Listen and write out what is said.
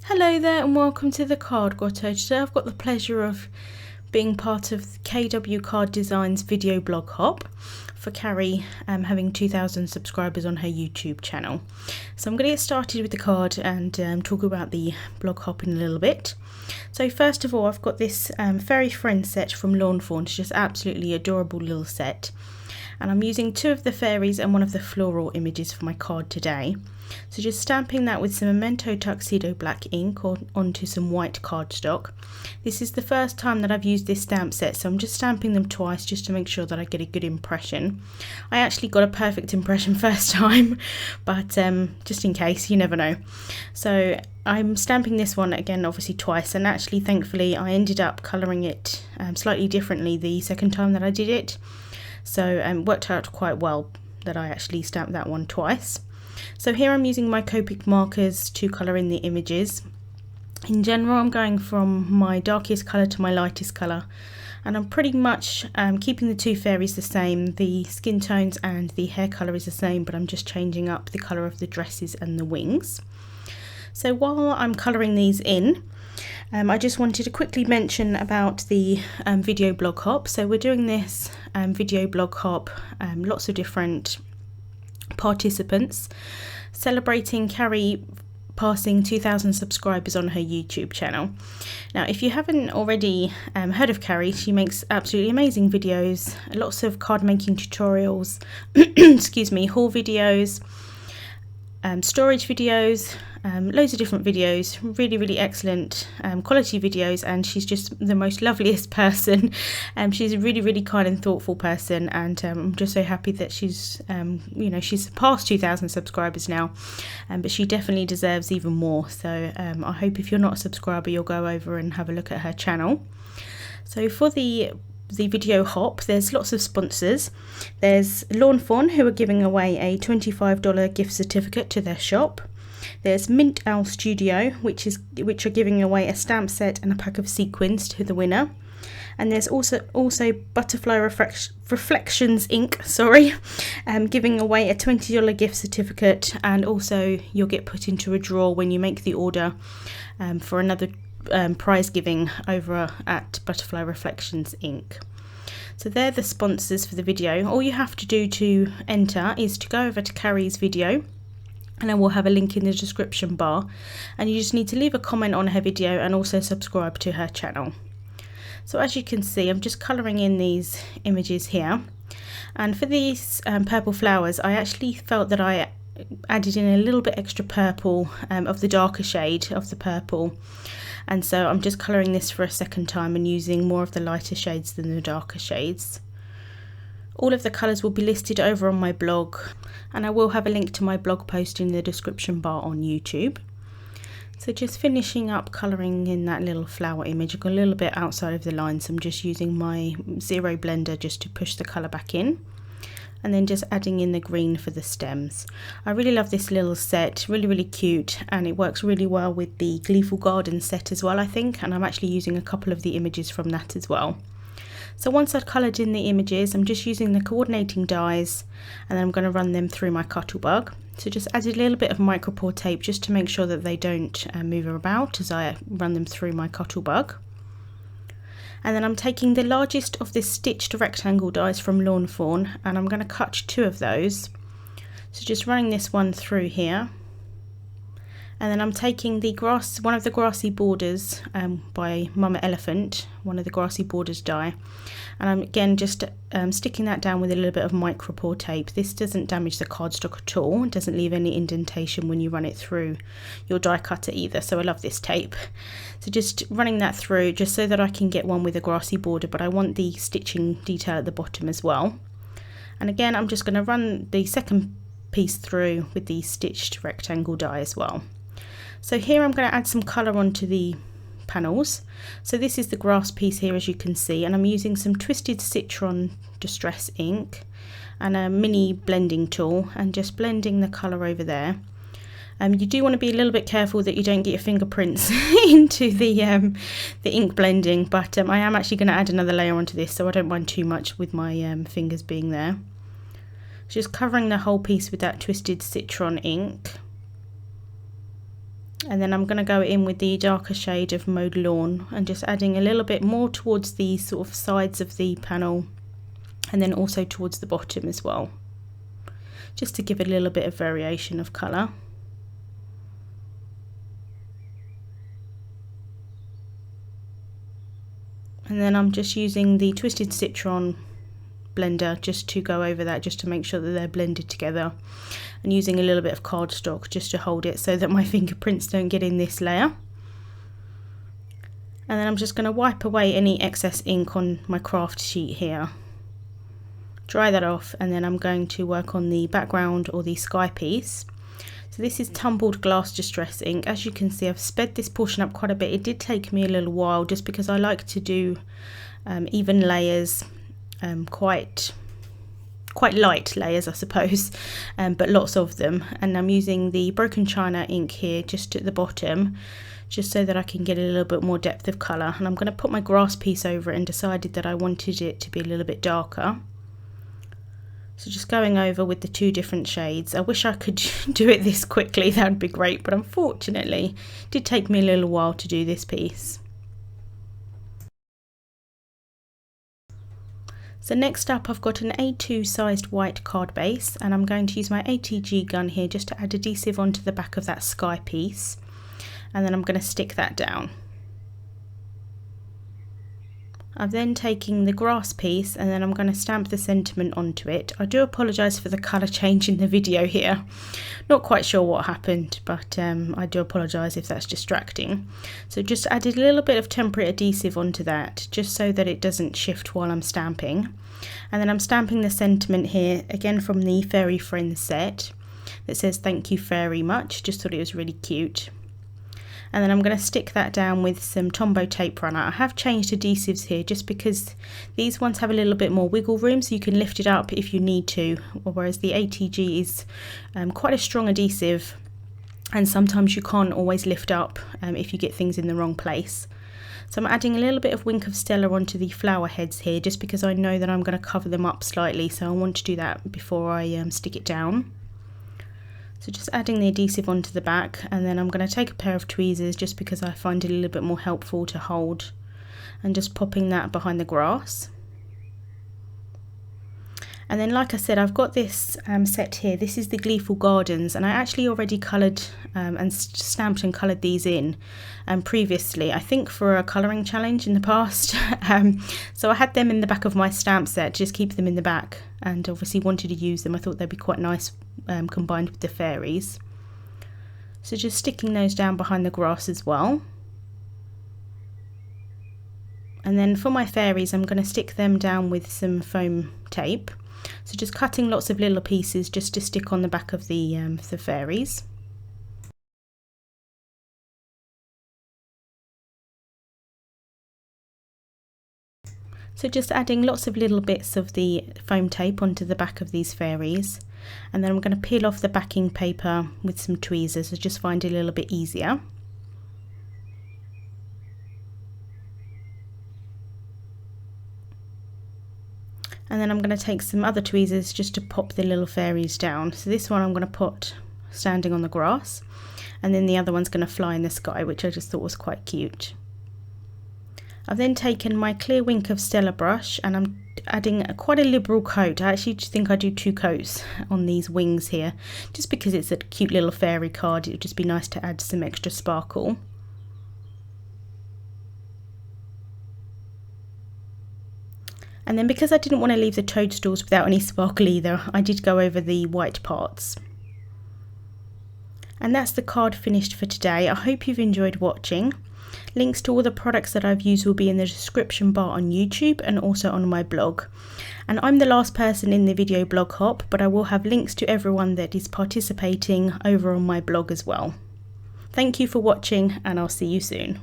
Hello there and welcome to the Card Grotto. Today I've got the pleasure of being part of KWCardDesign's video blog hop for Carrie having 2,000 subscribers on her YouTube channel. So I'm going to get started with the card and talk about the blog hop in a little bit. So first of all, I've got this Fairy Friend set from Lawn Fawn. It's just absolutely adorable little set. And I'm using two of the fairies and one of the floral images for my card today. So just stamping that with some Memento Tuxedo black ink onto some white cardstock. This is the first time that I've used this stamp set, so I'm just stamping them twice just to make sure that I get a good impression. I actually got a perfect impression first time, but just in case, you never know. So I'm stamping this one again obviously twice, and actually thankfully I ended up colouring it slightly differently the second time that I did it. So it worked out quite well that I actually stamped that one twice. So here I'm using my Copic markers to colour in the images. In general, I'm going from my darkest colour to my lightest colour, and I'm pretty much keeping the two fairies the same. The skin tones and the hair colour is the same, but I'm just changing up the colour of the dresses and the wings. So while I'm colouring these in, I just wanted to quickly mention about the video blog hop. So we're doing this video blog hop, lots of different participants, celebrating Carrie passing 2,000 subscribers on her YouTube channel. Now, if you haven't already heard of Carrie, she makes absolutely amazing videos, lots of card making tutorials, excuse me, haul videos, storage videos, loads of different videos, really excellent quality videos, and she's just the most loveliest person. She's a really kind and thoughtful person, and I'm just so happy that she's she's past 2,000 subscribers now, but she definitely deserves even more. So I hope if you're not a subscriber, you'll go over and have a look at her channel. So for the video hop, there's lots of sponsors. There's Lawn Fawn, who are giving away a $25 gift certificate to their shop. There's Mint Owl Studio, which are giving away a stamp set and a pack of sequins to the winner. And there's also Butterfly Reflections Inc. Giving away a $20 gift certificate, and also you'll get put into a draw when you make the order for another prize giving over at Butterfly Reflections Inc. So they're the sponsors for the video. All you have to do to enter is to go over to Carrie's video, and I will have a link in the description bar, and you just need to leave a comment on her video and also subscribe to her channel. So as you can see, I'm just colouring in these images here, and for these purple flowers, I actually felt that I added in a little bit extra purple of the darker shade of the purple, and so I'm just colouring this for a second time and using more of the lighter shades than the darker shades. All of the colours will be listed over on my blog, and I will have a link to my blog post in the description bar on YouTube. So just finishing up colouring in that little flower image. I've got a little bit outside of the line, so I'm just using my zero blender just to push the colour back in, and then just adding in the green for the stems. I really love this little set, really cute, and it works really well with the Gleeful Garden set as well, I think, and I'm actually using a couple of the images from that as well. So once I've coloured in the images, I'm just using the coordinating dies, and then I'm going to run them through my Cuttlebug. So just added a little bit of micropore tape just to make sure that they don't move about as I run them through my Cuttlebug. And then I'm taking the largest of the stitched rectangle dies from Lawn Fawn, and I'm going to cut two of those. So just running this one through here. And then I'm taking the one of the grassy borders by Mama Elephant, one of the grassy borders die, and I'm again just sticking that down with a little bit of micropore tape. This doesn't damage the cardstock at all, it doesn't leave any indentation when you run it through your die cutter either, so I love this tape. So just running that through just so that I can get one with a grassy border, but I want the stitching detail at the bottom as well. And again, I'm just going to run the second piece through with the stitched rectangle die as well. So here I'm going to add some colour onto the panels. So this is the grass piece here, as you can see, and I'm using some Twisted Citron Distress ink and a mini blending tool, and just blending the colour over there. You do want to be a little bit careful that you don't get your fingerprints into the ink blending, but I am actually going to add another layer onto this, so I don't mind too much with my fingers being there. Just covering the whole piece with that Twisted Citron ink. And then I'm going to go in with the darker shade of Mowed Lawn and just adding a little bit more towards the sort of sides of the panel, and then also towards the bottom as well, just to give it a little bit of variation of colour. And then I'm just using the Twisted Citron blender just to go over that, just to make sure that they're blended together, and using a little bit of cardstock just to hold it so that my fingerprints don't get in this layer. And then I'm just going to wipe away any excess ink on my craft sheet here, dry that off, and then I'm going to work on the background or the sky piece. So this is Tumbled Glass Distress ink. As you can see, I've sped this portion up quite a bit. It did take me a little while just because I like to do even layers, quite light layers I suppose, but lots of them. And I'm using the Broken China ink here just at the bottom, just so that I can get a little bit more depth of colour. And I'm going to put my grass piece over it and decided that I wanted it to be a little bit darker. So just going over with the two different shades. I wish I could do it this quickly, that would be great, but unfortunately it did take me a little while to do this piece. So next up I've got an A2 sized white card base, and I'm going to use my ATG gun here just to add adhesive onto the back of that sky piece, and then I'm going to stick that down. I'm then taking the grass piece and then I'm going to stamp the sentiment onto it. I do apologise for the colour change in the video here. Not quite sure what happened, but I do apologise if that's distracting. So just added a little bit of temporary adhesive onto that, just so that it doesn't shift while I'm stamping. And then I'm stamping the sentiment here, again from the Fairy Friends set, that says "Thank you very much." Just thought it was really cute. And then I'm going to stick that down with some Tombow tape runner. I have changed adhesives here just because these ones have a little bit more wiggle room, so you can lift it up if you need to, whereas the ATG is quite a strong adhesive, and sometimes you can't always lift up if you get things in the wrong place. So I'm adding a little bit of Wink of Stella onto the flower heads here, just because I know that I'm going to cover them up slightly, so I want to do that before I stick it down. So just adding the adhesive onto the back, and then I'm going to take a pair of tweezers just because I find it a little bit more helpful to hold, and just popping that behind the grass. And then, like I said, I've got this set here. This is the Gleeful Gardens, and I actually already coloured and stamped and coloured these in previously, I think for a colouring challenge in the past. So I had them in the back of my stamp set, just keep them in the back, and obviously wanted to use them. I thought they'd be quite nice combined with the fairies. So just sticking those down behind the grass as well. And then for my fairies, I'm going to stick them down with some foam tape. So just cutting lots of little pieces just to stick on the back of the fairies. So just adding lots of little bits of the foam tape onto the back of these fairies, and then I'm going to peel off the backing paper with some tweezers to just find it a little bit easier. And then I'm going to take some other tweezers just to pop the little fairies down. So this one I'm going to put standing on the grass, and then the other one's going to fly in the sky, which I just thought was quite cute. I've then taken my clear Wink of Stella brush, and I'm adding quite a liberal coat. I actually think I do 2 coats on these wings here, just because it's a cute little fairy card. It would just be nice to add some extra sparkle. And then, because I didn't want to leave the toadstools without any sparkle either, I did go over the white parts. And that's the card finished for today. I hope you've enjoyed watching. Links to all the products that I've used will be in the description bar on YouTube and also on my blog. And I'm the last person in the video blog hop, but I will have links to everyone that is participating over on my blog as well. Thank you for watching, and I'll see you soon.